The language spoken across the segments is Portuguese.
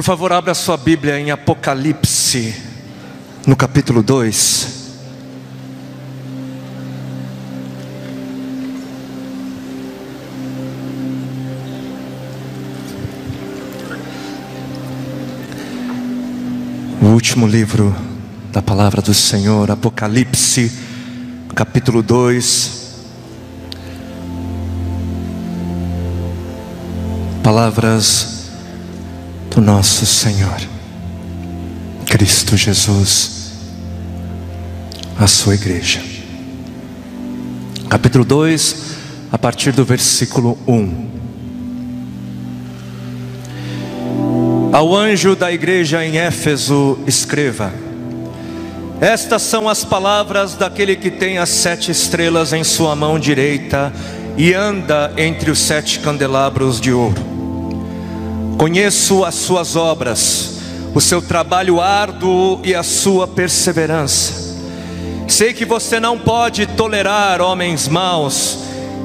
Por favor, abra sua Bíblia em Apocalipse, no capítulo 2. O último livro da palavra do Senhor, Apocalipse, capítulo 2. Palavras do nosso Senhor Cristo Jesus à sua igreja. Capítulo 2, a partir do versículo 1. Ao anjo da igreja em Éfeso escreva: estas são as palavras daquele que tem as 7 estrelas em sua mão direita e anda entre os 7 candelabros de ouro. Conheço as suas obras, o seu trabalho árduo e a sua perseverança. Sei que você não pode tolerar homens maus,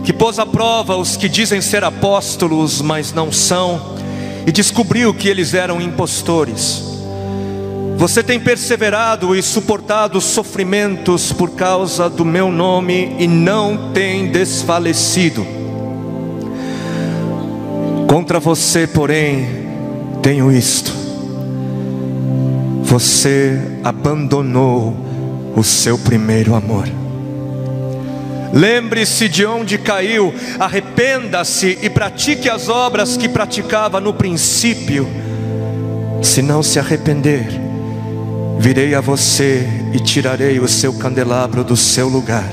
que pôs à prova os que dizem ser apóstolos, mas não são, e descobriu que eles eram impostores. Você tem perseverado e suportado sofrimentos por causa do meu nome e não tem desfalecido. Contra você, porém, tenho isto: você abandonou o seu primeiro amor. Lembre-se de onde caiu, arrependa-se e pratique as obras que praticava no princípio. Se não se arrepender, virei a você e tirarei o seu candelabro do seu lugar.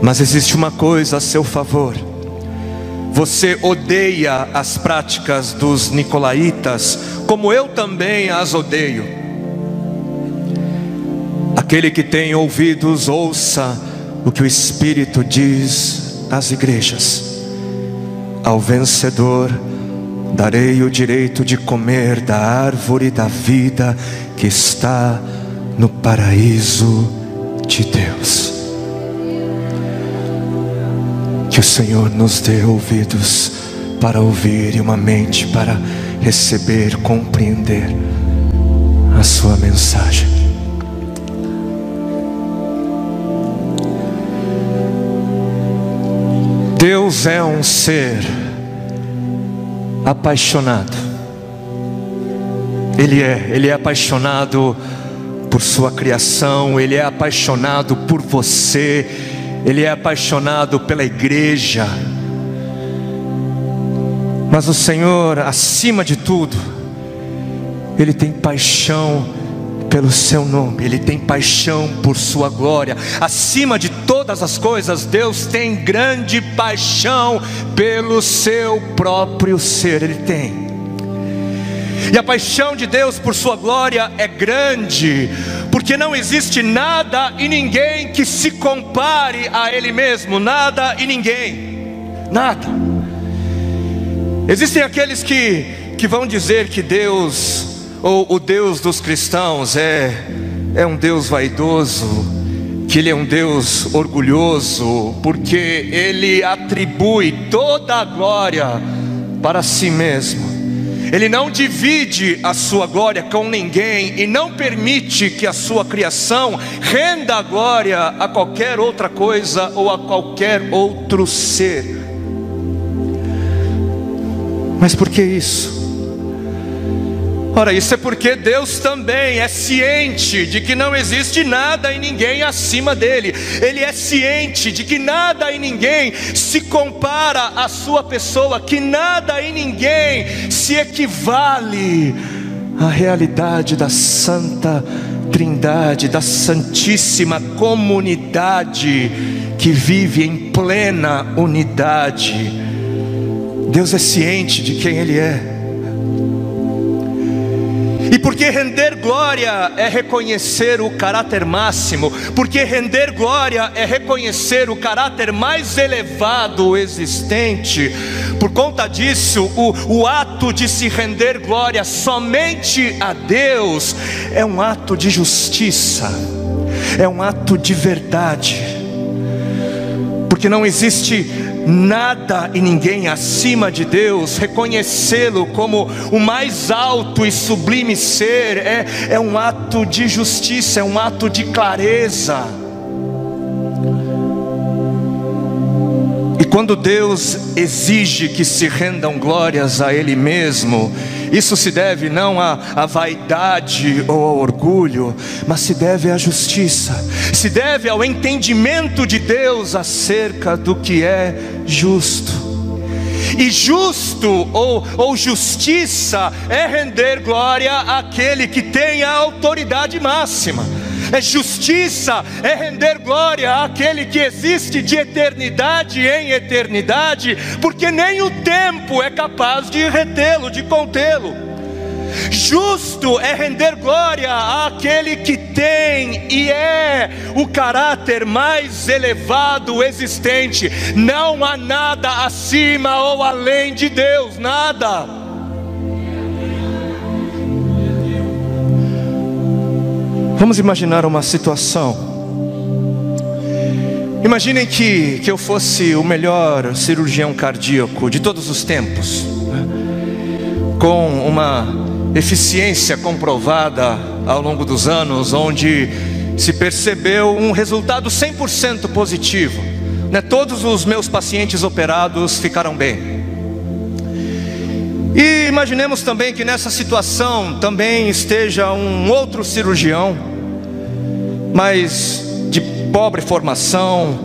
Mas existe uma coisa a seu favor: você odeia as práticas dos nicolaítas, como eu também as odeio. Aquele que tem ouvidos, ouça o que o Espírito diz às igrejas. Ao vencedor darei o direito de comer da árvore da vida que está no paraíso de Deus. Que o Senhor nos dê ouvidos para ouvir e uma mente para receber, compreender a sua mensagem. Deus é um ser apaixonado. Ele é apaixonado por sua criação, Ele é apaixonado por você, Ele é apaixonado pela igreja. Mas o Senhor, acima de tudo, Ele tem paixão pelo seu nome, Ele tem paixão por sua glória. Acima de todas as coisas, Deus tem grande paixão pelo seu próprio ser. Ele tem. E a paixão de Deus por sua glória é grande, porque não existe nada e ninguém que se compare a Ele mesmo. Nada e ninguém. Nada. Existem aqueles que vão dizer que Deus, ou o Deus dos cristãos, é um Deus vaidoso, que Ele é um Deus orgulhoso, porque Ele atribui toda a glória para si mesmo. Ele não divide a sua glória com ninguém e não permite que a sua criação renda a glória a qualquer outra coisa ou a qualquer outro ser. Mas por que isso? Ora, isso é porque Deus também é ciente de que não existe nada e ninguém acima dele. Ele é ciente de que nada e ninguém se compara à sua pessoa, que nada e ninguém se equivale à realidade da Santa Trindade, da Santíssima Comunidade que vive em plena unidade. Deus é ciente de quem Ele é. E porque render glória é reconhecer o caráter máximo, porque render glória é reconhecer o caráter mais elevado existente, por conta disso, o ato de se render glória somente a Deus é um ato de justiça, é um ato de verdade. porque não existe nada e ninguém acima de Deus. Reconhecê-lo como o mais alto e sublime ser é um ato de justiça, é um ato de clareza. E quando Deus exige que se rendam glórias a Ele mesmo, isso se deve não à vaidade ou ao orgulho, mas se deve à justiça, se deve ao entendimento de Deus acerca do que é justo. E justo ou justiça é render glória àquele que tem a autoridade máxima. Justiça é render glória àquele que existe de eternidade em eternidade, porque nem o tempo é capaz de retê-lo, de contê-lo. Justo é render glória àquele que tem e é o caráter mais elevado existente. Não há nada acima ou além de Deus, nada. Vamos imaginar uma situação. Imaginem que eu fosse o melhor cirurgião cardíaco de todos os tempos, com uma eficiência comprovada ao longo dos anos, onde se percebeu um resultado 100% positivo, Todos os meus pacientes operados ficaram bem. E imaginemos também que nessa situação também esteja um outro cirurgião, mas de pobre formação,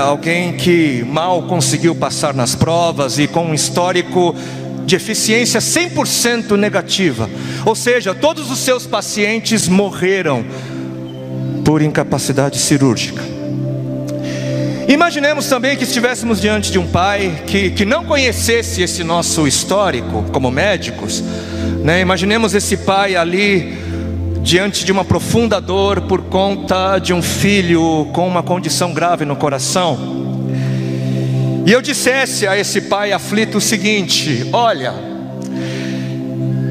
alguém que mal conseguiu passar nas provas e com um histórico de eficiência 100% negativa. Ou seja, todos os seus pacientes morreram por incapacidade cirúrgica. Imaginemos também que estivéssemos diante de um pai que não conhecesse esse nosso histórico como médicos, Imaginemos esse pai ali diante de uma profunda dor por conta de um filho com uma condição grave no coração. E eu dissesse a esse pai aflito o seguinte: olha,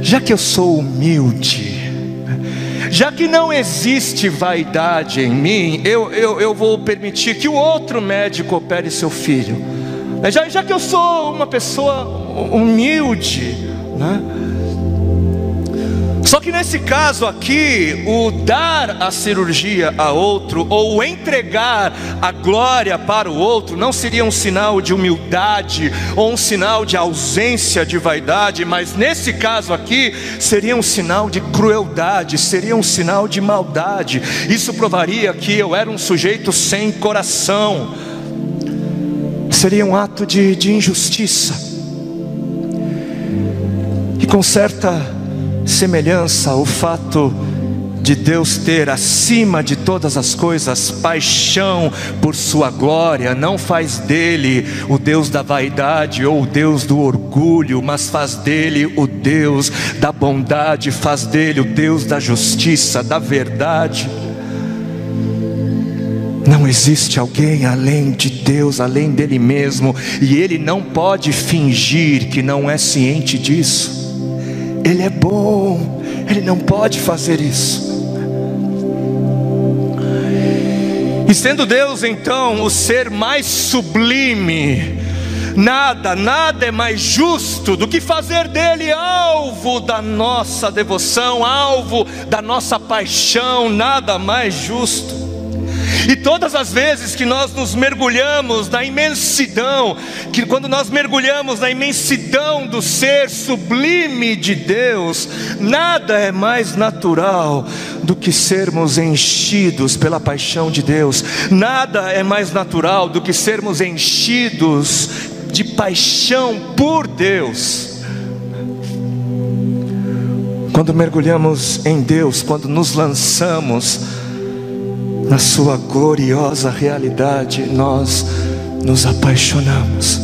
já que eu sou humilde, já que não existe vaidade em mim, eu vou permitir que o outro médico opere seu filho. Já que eu sou uma pessoa humilde, Só que nesse caso aqui, o dar a cirurgia a outro, ou o entregar a glória para o outro, não seria um sinal de humildade, ou um sinal de ausência de vaidade, mas nesse caso aqui, seria um sinal de crueldade, seria um sinal de maldade. Isso provaria que eu era um sujeito sem coração, seria um ato de injustiça. E com certa semelhança, o fato de Deus ter acima de todas as coisas paixão por sua glória, não faz dele o Deus da vaidade ou o Deus do orgulho, mas faz dele o Deus da bondade, faz dele o Deus da justiça, da verdade. Não existe alguém além de Deus, além dele mesmo, e ele não pode fingir que não é ciente disso. Ele é bom, Ele não pode fazer isso. E sendo Deus então o ser mais sublime, nada é mais justo do que fazer dele alvo da nossa devoção, alvo da nossa paixão, nada mais justo. E todas as vezes que nós nos mergulhamos na imensidão, que quando nós mergulhamos na imensidão do ser sublime de Deus, nada é mais natural do que sermos enchidos pela paixão de Deus. Nada é mais natural do que sermos enchidos de paixão por Deus. Quando mergulhamos em Deus, quando nos lançamos na sua gloriosa realidade, nós nos apaixonamos.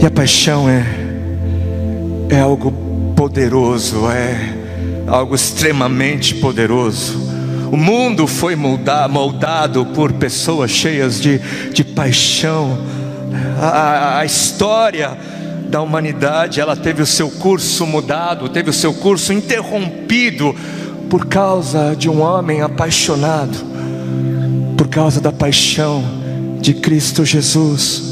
E a paixão é algo poderoso, é algo extremamente poderoso. O mundo foi moldado por pessoas cheias de paixão. A história da humanidade, ela teve o seu curso mudado, teve o seu curso interrompido por causa de um homem apaixonado. causa da paixão de Cristo Jesus.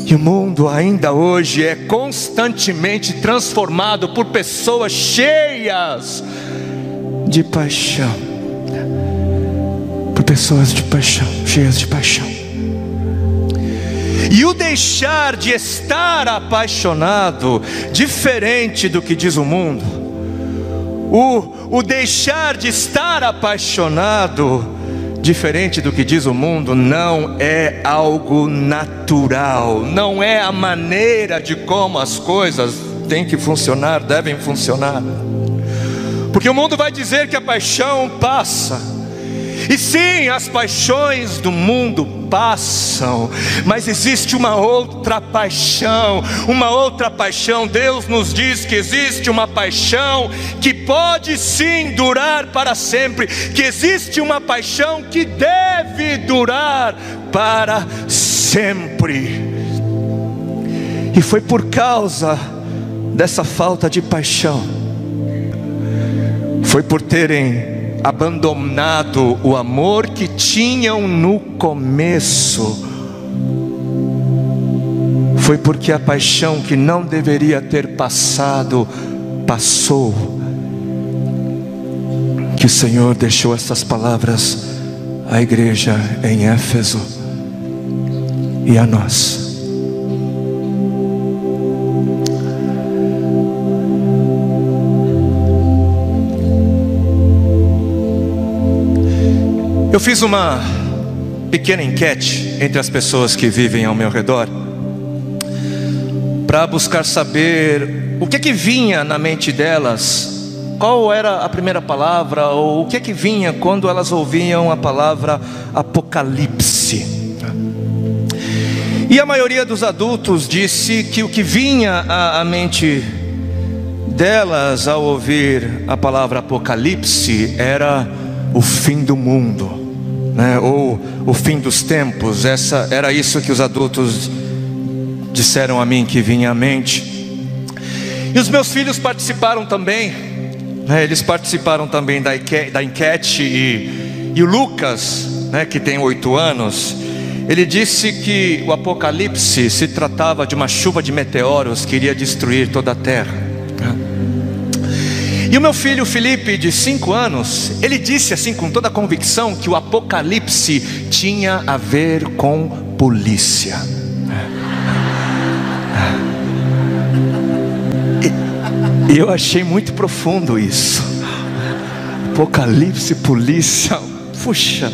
E o mundo ainda hoje é constantemente transformado por pessoas cheias de paixão. Por pessoas de paixão, cheias de paixão. E o deixar de estar apaixonado, diferente do que diz o mundo, o deixar de estar apaixonado, diferente do que diz o mundo, não é algo natural, não é a maneira de como as coisas têm que funcionar, devem funcionar. Porque o mundo vai dizer que a paixão passa. E sim, as paixões do mundo passam, mas existe uma outra paixão, Deus nos diz que existe uma paixão que pode sim durar para sempre, que existe uma paixão que deve durar para sempre. E foi por causa dessa falta de paixão, foi por terem abandonado o amor que tinham no começo, foi porque a paixão que não deveria ter passado, passou, que o Senhor deixou essas palavras à igreja em Éfeso e a nós. Eu fiz uma pequena enquete entre as pessoas que vivem ao meu redor, para buscar saber o que vinha na mente delas, qual era a primeira palavra, ou o que vinha quando elas ouviam a palavra Apocalipse. E a maioria dos adultos disse que o que vinha à mente delas ao ouvir a palavra Apocalipse era o fim do mundo, ou o fim dos tempos. Era isso que os adultos disseram a mim que vinha à mente. E os meus filhos participaram também, eles participaram também da enquete. E o Lucas, que tem 8 anos, ele disse que o Apocalipse se tratava de uma chuva de meteoros que iria destruir toda a terra. E o meu filho Felipe, de 5 anos, ele disse assim com toda a convicção que o Apocalipse tinha a ver com polícia. E eu achei muito profundo isso. Apocalipse, polícia, puxa,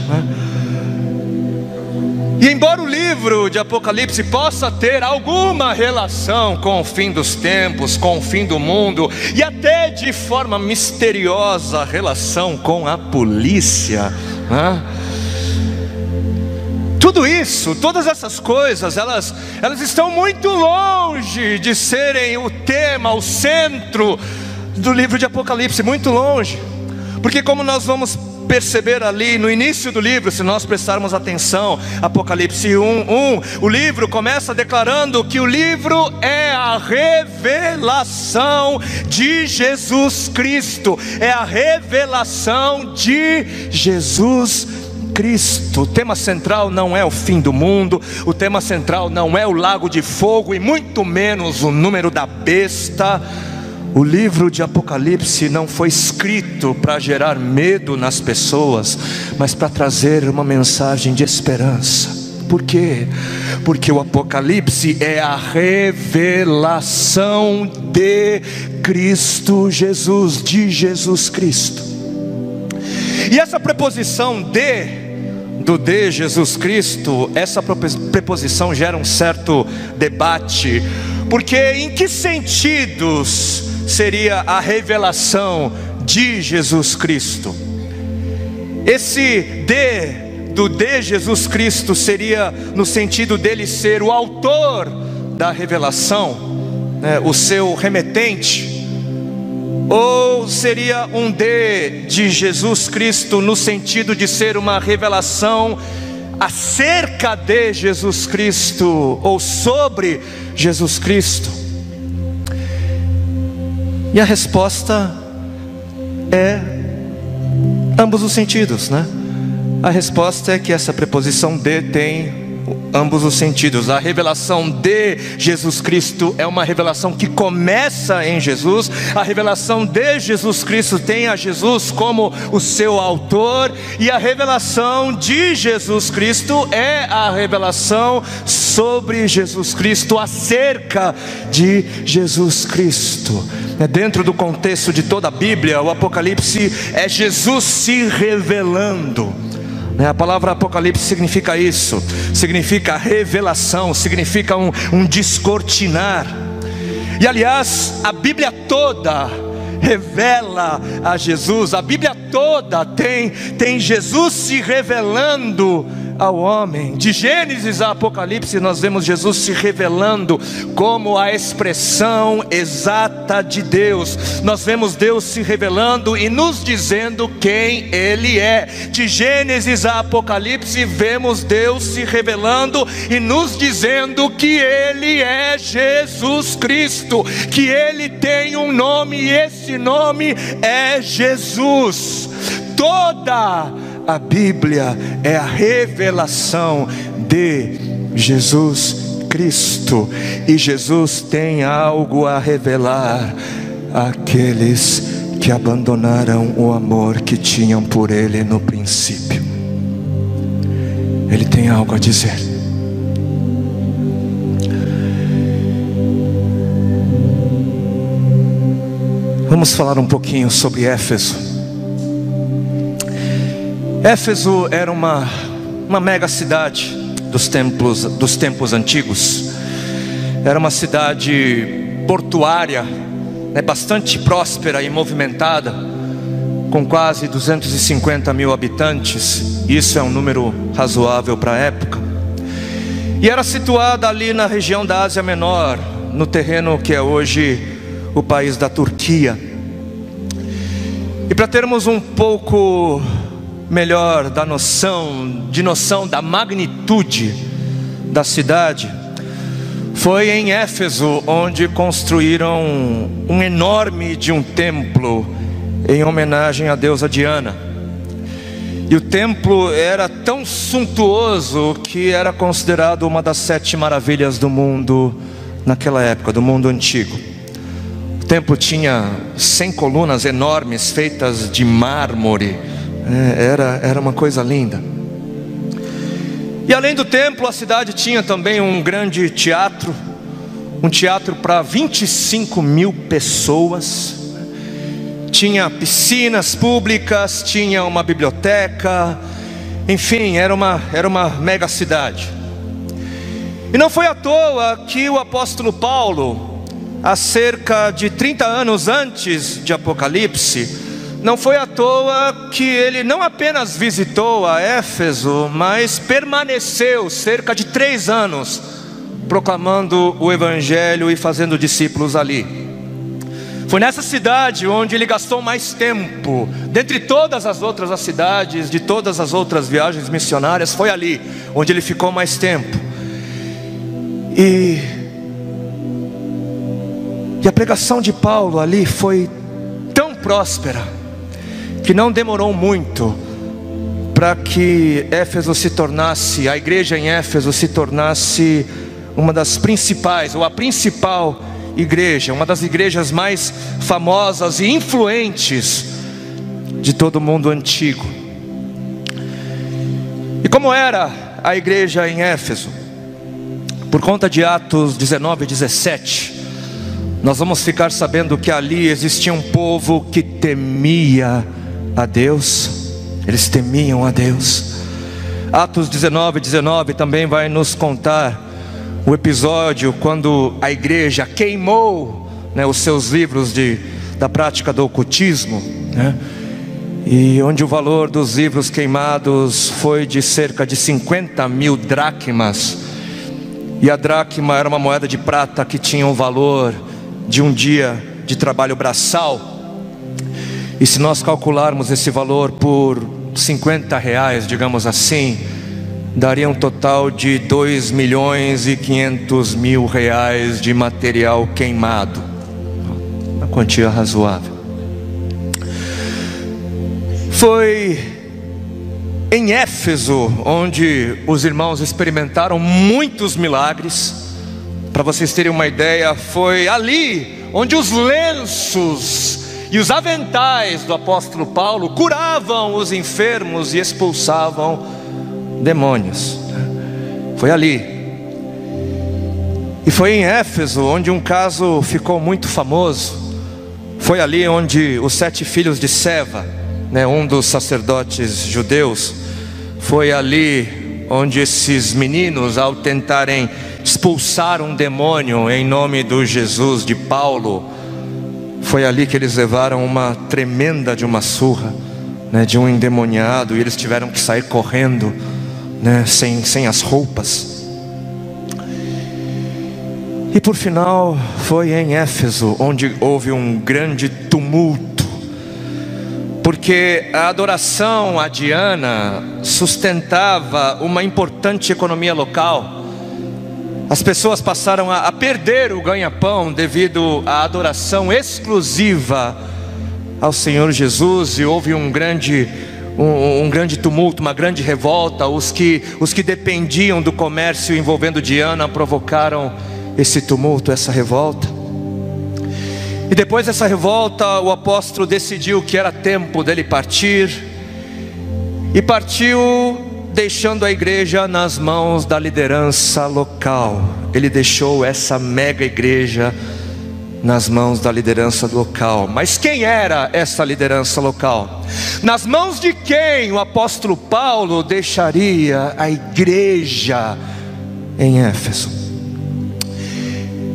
E embora o livro de Apocalipse possa ter alguma relação com o fim dos tempos, com o fim do mundo, e até de forma misteriosa relação com a polícia, tudo isso, todas essas coisas, elas estão muito longe de serem o tema, o centro do livro de Apocalipse, muito longe. Porque como nós vamos perceber ali no início do livro, se nós prestarmos atenção, Apocalipse 1:1, o livro começa declarando que o livro é a revelação de Jesus Cristo, é a revelação de Jesus Cristo. O tema central não é o fim do mundo, o tema central não é o lago de fogo e muito menos o número da besta. O livro de Apocalipse não foi escrito para gerar medo nas pessoas, mas para trazer uma mensagem de esperança. Por quê? Porque o Apocalipse é a revelação de Cristo Jesus, de Jesus Cristo. E essa preposição de Jesus Cristo, essa preposição gera um certo debate, porque em que sentidos seria a revelação de Jesus Cristo? Esse de Jesus Cristo seria no sentido dele ser o autor da revelação, o seu remetente, ou seria um de Jesus Cristo no sentido de ser uma revelação acerca de Jesus Cristo ou sobre Jesus Cristo? E a resposta é ambos os sentidos, A resposta é que essa preposição de tem ambos os sentidos. A revelação de Jesus Cristo é uma revelação que começa em Jesus. A revelação de Jesus Cristo tem a Jesus como o seu autor, e a revelação de Jesus Cristo é a revelação sobre Jesus Cristo, acerca de Jesus Cristo. Dentro do contexto de toda a Bíblia, o Apocalipse é Jesus se revelando. A palavra Apocalipse significa isso, significa revelação, significa um descortinar. E aliás, a Bíblia toda revela a Jesus. A Bíblia toda tem Jesus se revelando ao homem. De Gênesis a Apocalipse nós vemos Jesus se revelando como a expressão exata de Deus. Nós vemos Deus se revelando e nos dizendo quem Ele é. De Gênesis a Apocalipse vemos Deus se revelando e nos dizendo que Ele é Jesus Cristo, que Ele tem um nome e esse nome é Jesus. Toda a Bíblia é a revelação de Jesus Cristo, e Jesus tem algo a revelar àqueles que abandonaram o amor que tinham por Ele no princípio. Ele tem algo a dizer. Vamos falar um pouquinho sobre Éfeso. Éfeso era uma mega cidade dos tempos antigos. Era uma cidade portuária, bastante próspera e movimentada, com quase 250 mil habitantes. Isso é um número razoável para a época. E era situada ali na região da Ásia Menor, no terreno que é hoje o país da Turquia. E para termos um pouco melhor da noção da magnitude da cidade, foi em Éfeso onde construíram um enorme templo em homenagem à deusa Diana. E o templo era tão suntuoso que era considerado uma das 7 maravilhas do mundo naquela época, do mundo antigo. O templo tinha 100 colunas enormes feitas de mármore. Era uma coisa linda. E além do templo, a cidade tinha também um grande teatro, um teatro para 25 mil pessoas. Tinha piscinas públicas, tinha uma biblioteca, enfim, era uma mega cidade. E não foi à toa que o apóstolo Paulo, há cerca de 30 anos antes de Apocalipse, não foi à toa que ele não apenas visitou a Éfeso, mas permaneceu cerca de 3 anos proclamando o Evangelho e fazendo discípulos ali. Foi nessa cidade onde ele gastou mais tempo. Dentre todas as outras cidades, de todas as outras viagens missionárias, foi ali onde ele ficou mais tempo. E a pregação de Paulo ali foi tão próspera que não demorou muito para que Éfeso se tornasse, a igreja em Éfeso se tornasse uma das principais, ou a principal igreja, uma das igrejas mais famosas e influentes de todo o mundo antigo. E como era a igreja em Éfeso? Por conta de Atos 19 e 17, nós vamos ficar sabendo que ali existia um povo que temia a Deus. Eles temiam a Deus. Atos 19 também vai nos contar o episódio quando a igreja queimou os seus livros da prática do ocultismo, e onde o valor dos livros queimados foi de cerca de 50 mil dracmas. E a dracma era uma moeda de prata que tinha o valor de um dia de trabalho braçal. E se nós calcularmos esse valor por 50 reais, digamos assim, daria um total de 2.500.000 reais de material queimado. Uma quantia razoável. Foi Em Éfeso, onde os irmãos experimentaram muitos milagres, para vocês terem uma ideia, foi ali onde os lenços e os aventais do apóstolo Paulo curavam os enfermos e expulsavam demônios. Foi ali. E foi em Éfeso onde um caso ficou muito famoso. Foi ali onde os 7 filhos de Seva, um dos sacerdotes judeus, foi ali onde esses meninos, ao tentarem expulsar um demônio em nome do Jesus de Paulo, foi ali que eles levaram uma tremenda de uma surra, de um endemoniado, e eles tiveram que sair correndo, sem as roupas. E por final foi em Éfeso onde houve um grande tumulto, porque a adoração a Diana sustentava uma importante economia local. As pessoas passaram a perder o ganha-pão devido à adoração exclusiva ao Senhor Jesus, e houve um grande tumulto, uma grande revolta. Os que dependiam do comércio envolvendo Diana provocaram esse tumulto, essa revolta. E depois dessa revolta, o apóstolo decidiu que era tempo dele partir, e partiu deixando a igreja nas mãos da liderança local. Ele deixou essa mega igreja nas mãos da liderança local. Mas quem era essa liderança local? Nas mãos de quem o apóstolo Paulo deixaria a igreja em Éfeso?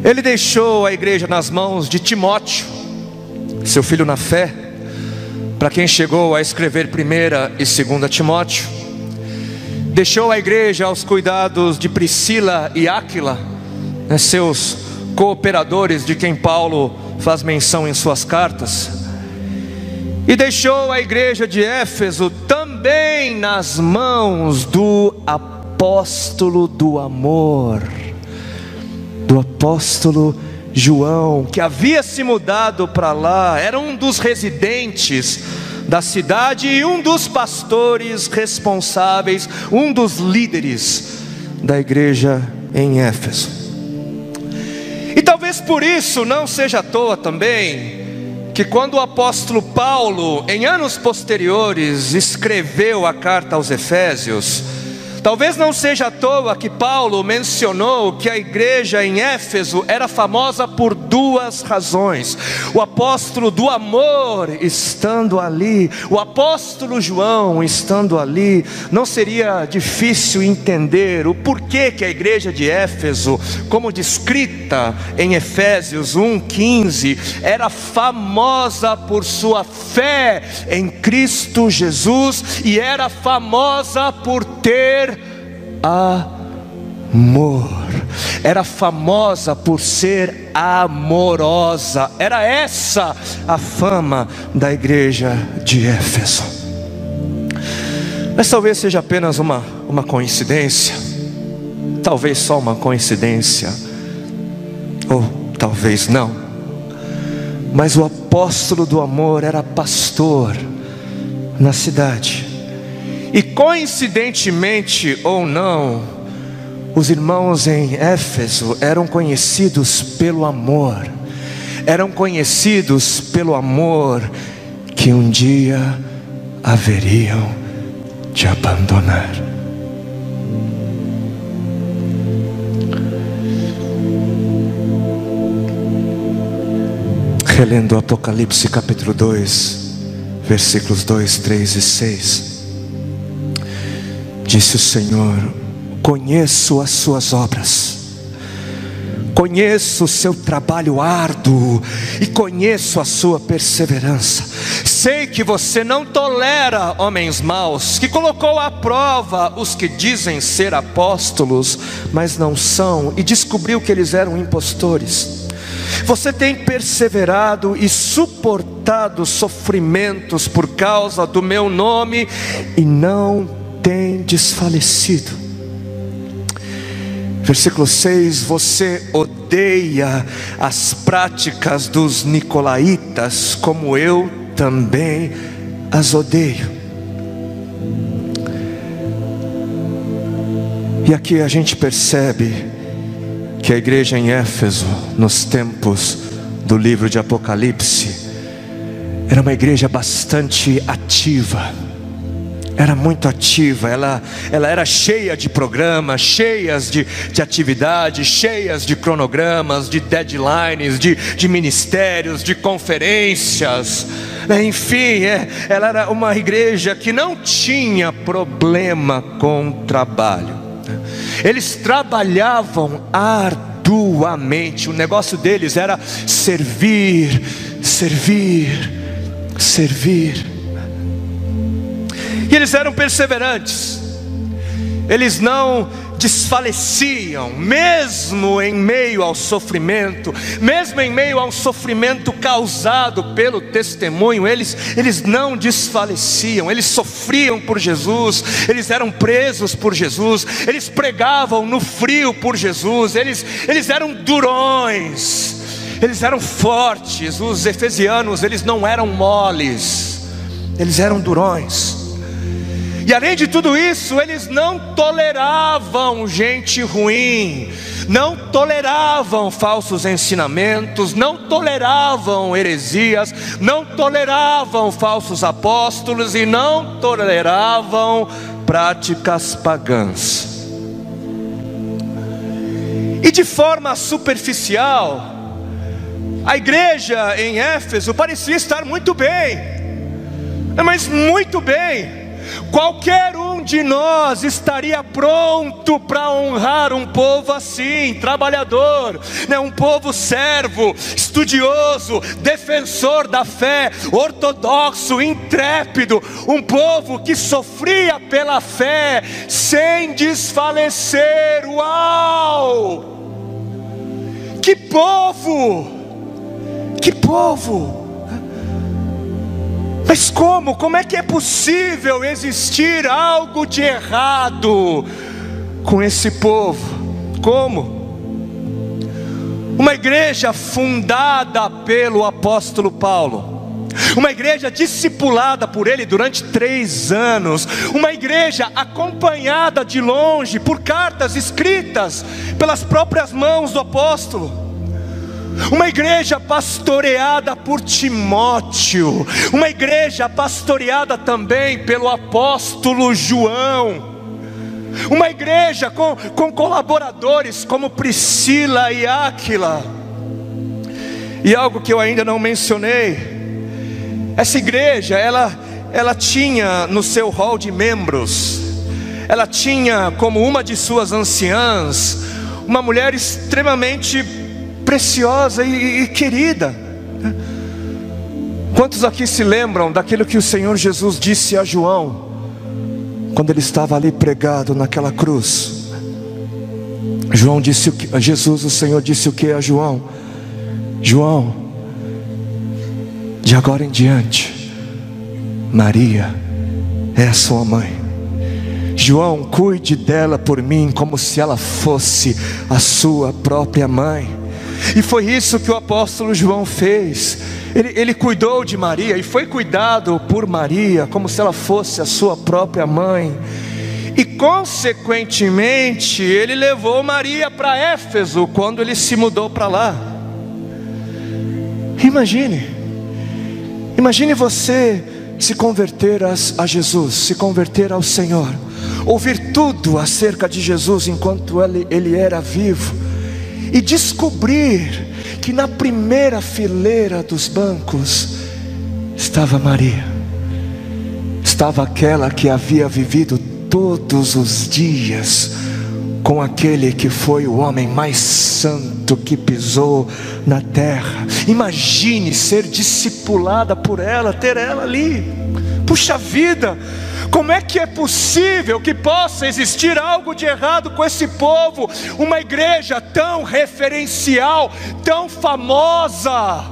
Ele deixou a igreja nas mãos de Timóteo, seu filho na fé, para quem chegou a escrever 1ª e 2ª Timóteo. Deixou a igreja aos cuidados de Priscila e Áquila, seus cooperadores, de quem Paulo faz menção em suas cartas. E deixou a igreja de Éfeso também nas mãos do apóstolo do amor, do apóstolo João, que havia se mudado para lá, era um dos residentes da cidade e um dos pastores responsáveis, um dos líderes da igreja em Éfeso. E talvez por isso não seja à toa também que quando o apóstolo Paulo, em anos posteriores, escreveu a carta aos Efésios, talvez não seja à toa que Paulo mencionou que a igreja em Éfeso era famosa por 2 razões. O apóstolo do amor estando ali, o apóstolo João estando ali, não seria difícil entender o porquê que a igreja de Éfeso, como descrita em Efésios 1:15, era famosa por sua fé em Cristo Jesus, e era famosa por ter amor. Era famosa por ser amorosa. Era essa a fama da igreja de Éfeso. Mas talvez seja apenas uma coincidência, talvez só uma coincidência, ou talvez não, mas o apóstolo do amor era pastor na cidade. E coincidentemente ou não, os irmãos em Éfeso eram conhecidos pelo amor. Eram conhecidos pelo amor que um dia haveriam de abandonar. Relendo Apocalipse capítulo 2, versículos 2, 3 e 6. Disse o Senhor: conheço as suas obras, conheço o seu trabalho árduo e conheço a sua perseverança. Sei que você não tolera homens maus, que colocou à prova os que dizem ser apóstolos, mas não são, e descobriu que eles eram impostores. Você tem perseverado e suportado sofrimentos por causa do meu nome e não tem desfalecido. Versículo 6: você odeia as práticas dos nicolaítas, como eu também as odeio. E aqui a gente percebe que a igreja em Éfeso, nos tempos do livro de Apocalipse, era uma igreja bastante ativa. Era muito ativa, ela era cheia de programas, cheias de atividades, cheias de cronogramas, de deadlines, de ministérios, de conferências. Enfim, ela era uma igreja que não tinha problema com trabalho. Eles trabalhavam arduamente, o negócio deles era servir, servir, servir. E eles eram perseverantes, eles não desfaleciam, mesmo em meio ao sofrimento, mesmo em meio a um sofrimento causado pelo testemunho, eles não desfaleciam, eles sofriam por Jesus, eles eram presos por Jesus, eles pregavam no frio por Jesus, eles eram durões, eles eram fortes. Os efesianos, eles não eram moles, eles eram durões. E além de tudo isso, eles não toleravam gente ruim, não toleravam falsos ensinamentos, não toleravam heresias, não toleravam falsos apóstolos e não toleravam práticas pagãs. E de forma superficial, a igreja em Éfeso parecia estar muito bem, mas muito bem. Qualquer um de nós estaria pronto para honrar um povo assim, trabalhador, um povo servo, estudioso, defensor da fé, ortodoxo, intrépido, um povo que sofria pela fé sem desfalecer. Uau! Que povo! Que povo! Mas como é que é possível existir algo de errado com esse povo? Como? Uma igreja fundada pelo apóstolo Paulo, uma igreja discipulada por ele durante 3 anos, uma igreja acompanhada de longe por cartas escritas pelas próprias mãos do apóstolo, uma igreja pastoreada por Timóteo, uma igreja pastoreada também pelo apóstolo João, uma igreja com colaboradores como Priscila e Áquila. E algo que eu ainda não mencionei, essa igreja, ela tinha no seu hall de membros, ela tinha como uma de suas anciãs, uma mulher extremamente preciosa e querida. Quantos aqui se lembram daquilo que o Senhor Jesus disse a João, quando ele estava ali pregado naquela cruz? João disse o que? Jesus, o Senhor disse o que a João? João, de agora em diante, Maria é a sua mãe. João, cuide dela por mim como se ela fosse a sua própria mãe. E foi isso que o apóstolo João fez. Ele cuidou de Maria e foi cuidado por Maria como se ela fosse a sua própria mãe. E consequentemente ele levou Maria para Éfeso quando ele se mudou para lá. Imagine você se converter a Jesus, se converter ao Senhor, ouvir tudo acerca de Jesus enquanto ele era vivo, e descobrir que na primeira fileira dos bancos estava Maria, estava aquela que havia vivido todos os dias com aquele que foi o homem mais santo que pisou na terra. Imagine ser discipulada por ela, ter ela ali. Puxa vida, como é que é possível que possa existir algo de errado com esse povo? Uma igreja tão referencial, tão famosa.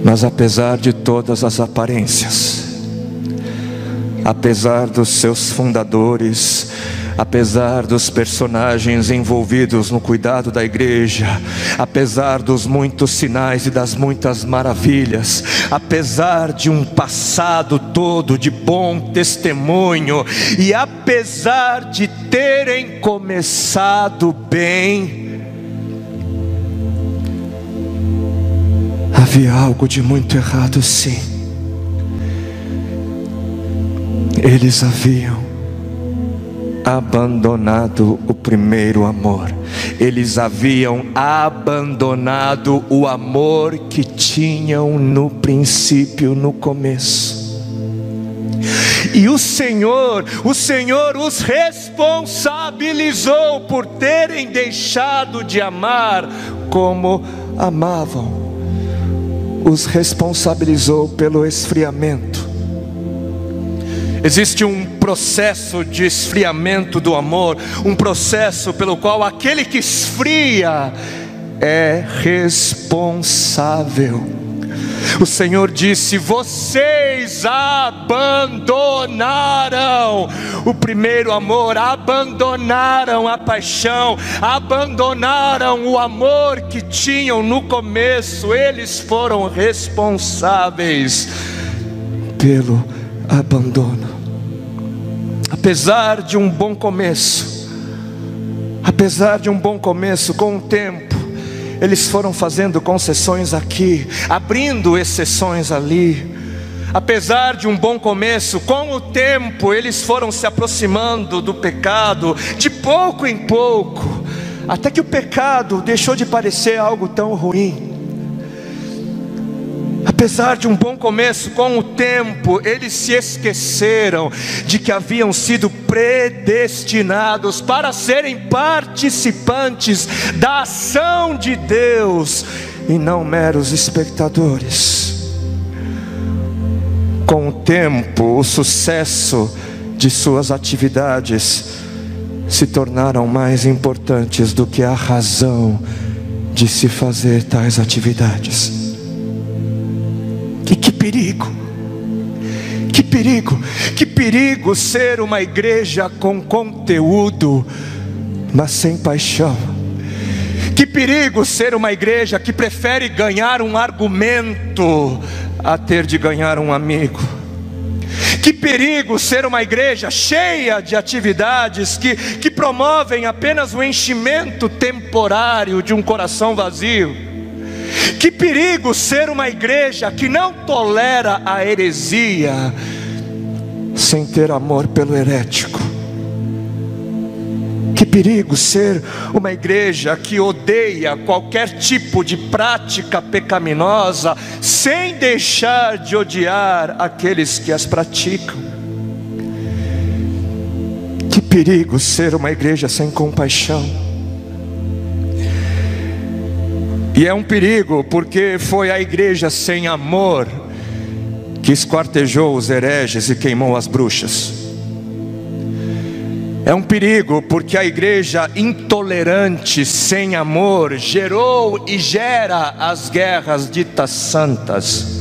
Mas apesar de todas as aparências, apesar dos seus fundadores, apesar dos personagens envolvidos no cuidado da igreja, apesar dos muitos sinais e das muitas maravilhas, apesar de um passado todo de bom testemunho, e apesar de terem começado bem, havia algo de muito errado, sim. Eles haviam abandonado o primeiro amor. Eles haviam abandonado o amor que tinham no princípio, no começo. E o Senhor os responsabilizou por terem deixado de amar como amavam. Os responsabilizou pelo esfriamento. Existe um processo de esfriamento do amor, um processo pelo qual aquele que esfria é responsável. O Senhor disse: vocês abandonaram o primeiro amor, abandonaram a paixão, abandonaram o amor que tinham no começo. Eles foram responsáveis pelo abandono. Apesar de um bom começo, com o tempo, eles foram fazendo concessões aqui, abrindo exceções ali. Apesar de um bom começo, com o tempo, eles foram se aproximando do pecado, de pouco em pouco, até que o pecado deixou de parecer algo tão ruim. Apesar de um bom começo, com o tempo, eles se esqueceram de que haviam sido predestinados para serem participantes da ação de Deus e não meros espectadores. Com o tempo, o sucesso de suas atividades se tornaram mais importantes do que a razão de se fazer tais atividades. Que perigo, que perigo, que perigo ser uma igreja com conteúdo, mas sem paixão. Que perigo ser uma igreja que prefere ganhar um argumento a ter de ganhar um amigo. Que perigo ser uma igreja cheia de atividades que promovem apenas o enchimento temporário de um coração vazio. Que perigo ser uma igreja que não tolera a heresia sem ter amor pelo herético. Que perigo ser uma igreja que odeia qualquer tipo de prática pecaminosa sem deixar de odiar aqueles que as praticam. Que perigo ser uma igreja sem compaixão. E é um perigo porque foi a igreja sem amor que esquartejou os hereges e queimou as bruxas. É um perigo porque a igreja intolerante sem amor gerou e gera as guerras ditas santas.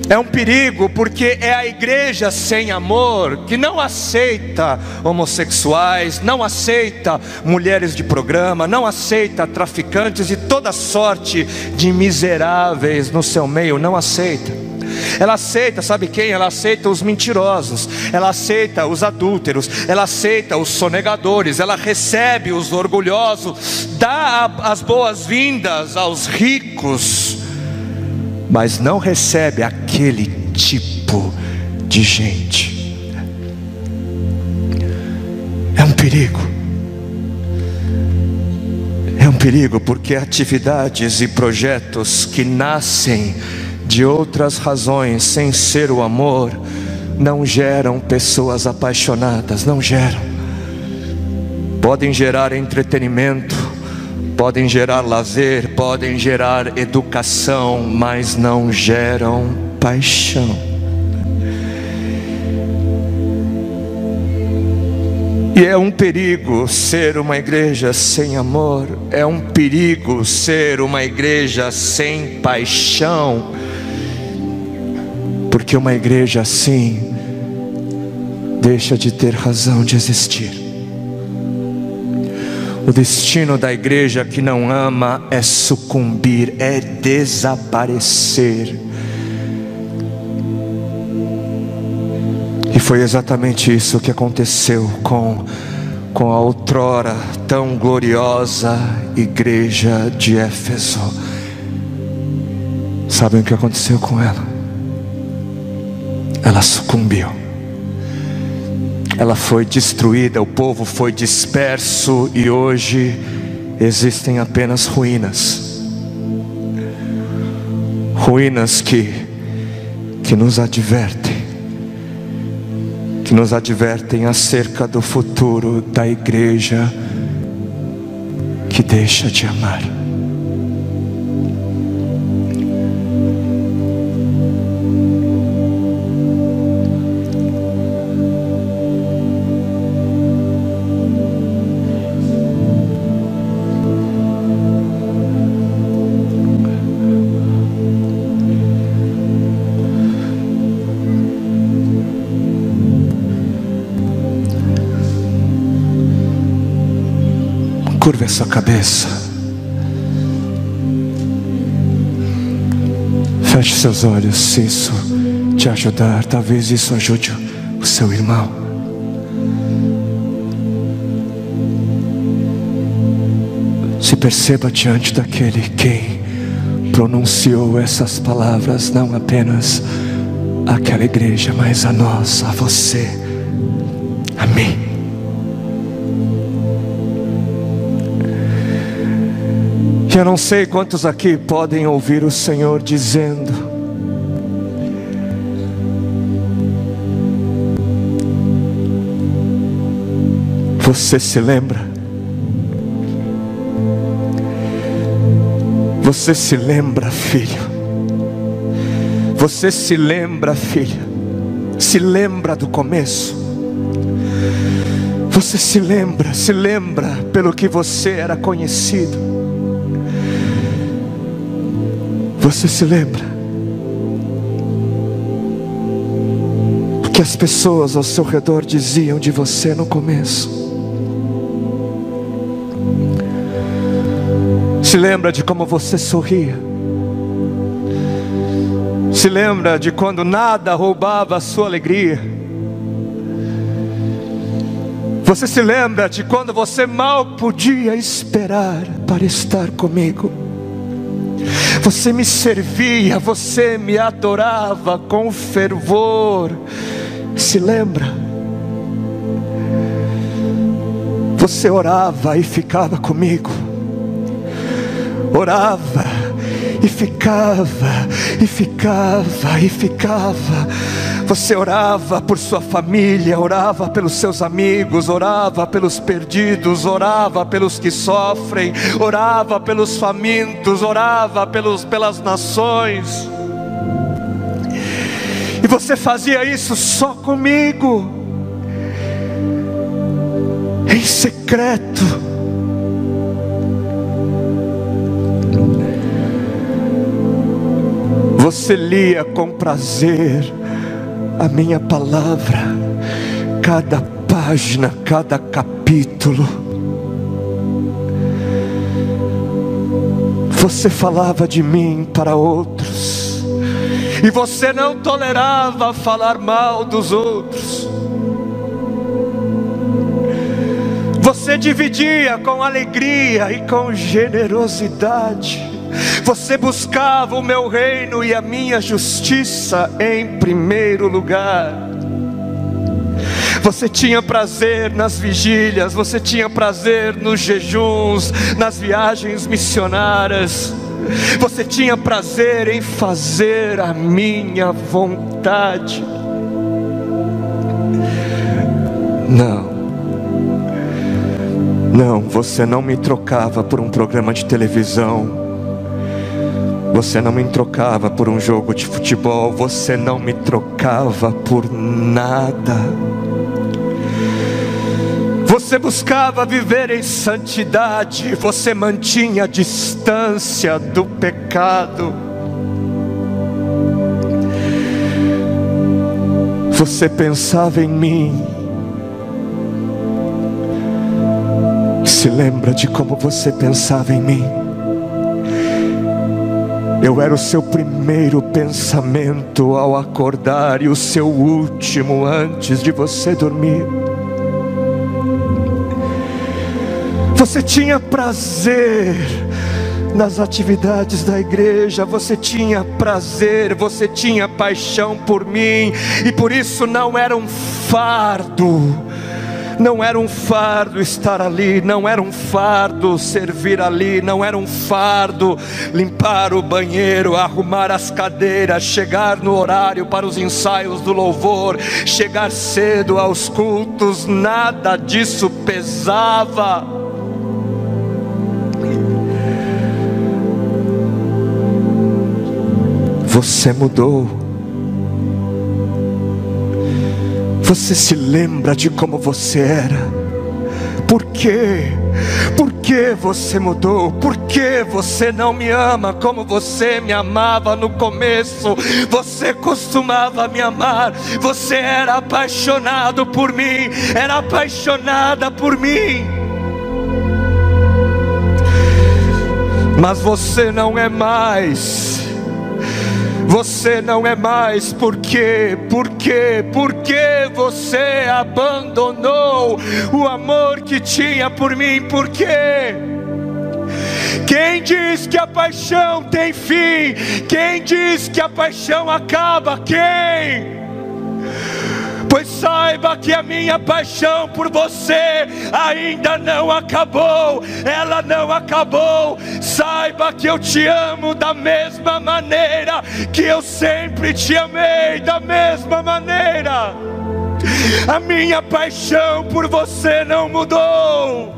É um perigo porque é a igreja sem amor que não aceita homossexuais, não aceita mulheres de programa, não aceita traficantes e toda sorte de miseráveis no seu meio, não aceita. Ela aceita, sabe quem? Ela aceita os mentirosos, ela aceita os adúlteros, ela aceita os sonegadores, ela recebe os orgulhosos, dá as boas-vindas aos ricos, mas não recebe aquele tipo de gente. É um perigo. É um perigo porque atividades e projetos que nascem de outras razões sem ser o amor não geram pessoas apaixonadas, não geram. Podem gerar entretenimento, podem gerar lazer, podem gerar educação, mas não geram paixão. E é um perigo ser uma igreja sem amor, é um perigo ser uma igreja sem paixão, porque uma igreja assim deixa de ter razão de existir. O destino da igreja que não ama é sucumbir, é desaparecer. E foi exatamente isso que aconteceu com a outrora tão gloriosa igreja de Éfeso. Sabem o que aconteceu com ela? Ela sucumbiu. Ela foi destruída, o povo foi disperso e hoje existem apenas ruínas. Ruínas que nos advertem acerca do futuro da igreja que deixa de amar. Curva essa cabeça. Feche seus olhos, se isso te ajudar. Talvez isso ajude o seu irmão. Se perceba diante daquele quem pronunciou essas palavras, não apenas àquela igreja, mas a nós, a você, a mim. Eu não sei quantos aqui podem ouvir o Senhor dizendo: você se lembra? Você se lembra, filho? Você se lembra, filha? Se lembra do começo? Você se lembra pelo que você era conhecido? Você se lembra o que as pessoas ao seu redor diziam de você no começo? Se lembra de como você sorria? Se lembra de quando nada roubava a sua alegria? Você se lembra de quando você mal podia esperar para estar comigo? Você me servia, você me adorava com fervor. Se lembra? Você orava e ficava comigo. Orava e ficava, e ficava, e ficava. Você orava por sua família, orava pelos seus amigos, orava pelos perdidos, orava pelos que sofrem, orava pelos famintos, orava pelas nações. E você fazia isso só comigo, em secreto. Você lia com prazer a minha palavra, cada página, cada capítulo. Você falava de mim para outros, e você não tolerava falar mal dos outros. Você dividia com alegria e com generosidade. Você buscava o meu reino e a minha justiça em primeiro lugar. Você tinha prazer nas vigílias, você tinha prazer nos jejuns, nas viagens missionárias. Você tinha prazer em fazer a minha vontade. Não, você não me trocava por um programa de televisão. Você não me trocava por um jogo de futebol. Você não me trocava por nada. Você buscava viver em santidade. Você mantinha a distância do pecado. você pensava em mim. Se lembra de como você pensava em mim? Eu era o seu primeiro pensamento ao acordar e o seu último antes de você dormir. Você tinha prazer nas atividades da igreja, você tinha prazer, você tinha paixão por mim, e por isso não era um fardo. Não era um fardo estar ali, não era um fardo servir ali, não era um fardo limpar o banheiro, arrumar as cadeiras, chegar no horário para os ensaios do louvor, chegar cedo aos cultos, nada disso pesava. Você mudou. Você se lembra de como você era? Por quê? Por que você mudou? Por que você não me ama como você me amava no começo? Você costumava me amar, você era apaixonado por mim, era apaixonada por mim. Mas você não é mais. Você não é mais. Por quê? Por quê? Por que você abandonou o amor que tinha por mim? Por quê? Quem diz que a paixão tem fim? Quem diz que a paixão acaba? Quem? Pois saiba que a minha paixão por você ainda não acabou. Ela não acabou. Saiba que eu te amo da mesma maneira que eu sempre te amei, da mesma maneira. A minha paixão por você não mudou.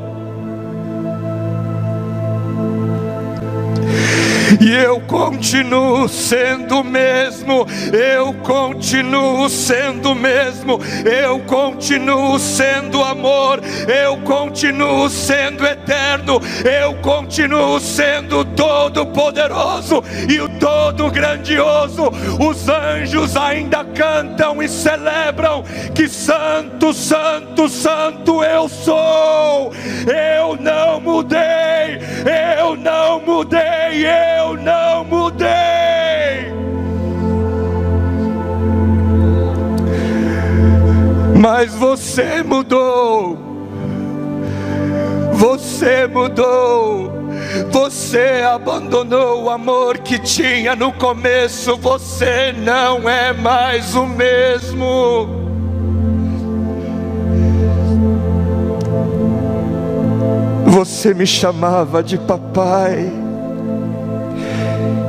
E eu continuo sendo o mesmo, eu continuo sendo o mesmo, eu continuo sendo amor, eu continuo sendo eterno, eu continuo sendo todo poderoso e o todo grandioso. Os anjos ainda cantam e celebram que santo, santo, santo eu sou. Eu não mudei, eu não mudei, eu não mudei. Mas você mudou. Você mudou. Você abandonou o amor que tinha no começo. Você não é mais o mesmo. Você me chamava de papai,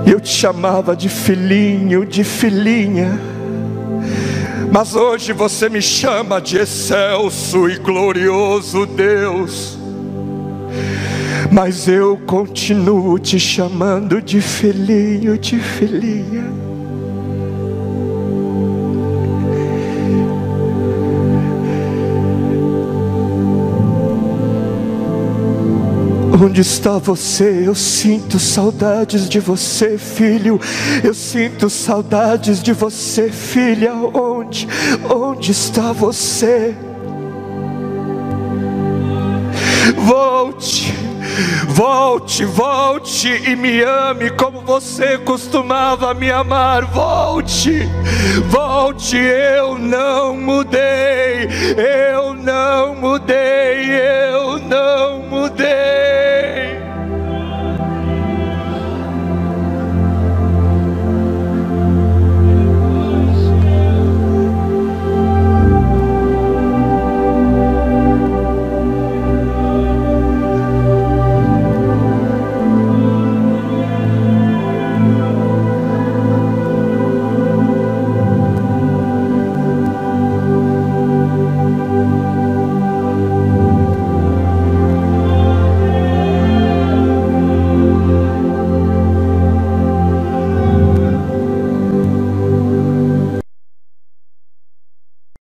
eu te chamava de filhinho, de filhinha. Mas hoje você me chama de excelso e glorioso Deus. Mas eu continuo te chamando de filhinho, de filhinha. Onde está você? Eu sinto saudades de você, filho. Eu sinto saudades de você, filha. Onde está você? Volte, volte, volte e me ame como você costumava me amar. Volte, volte, eu não mudei, eu não mudei.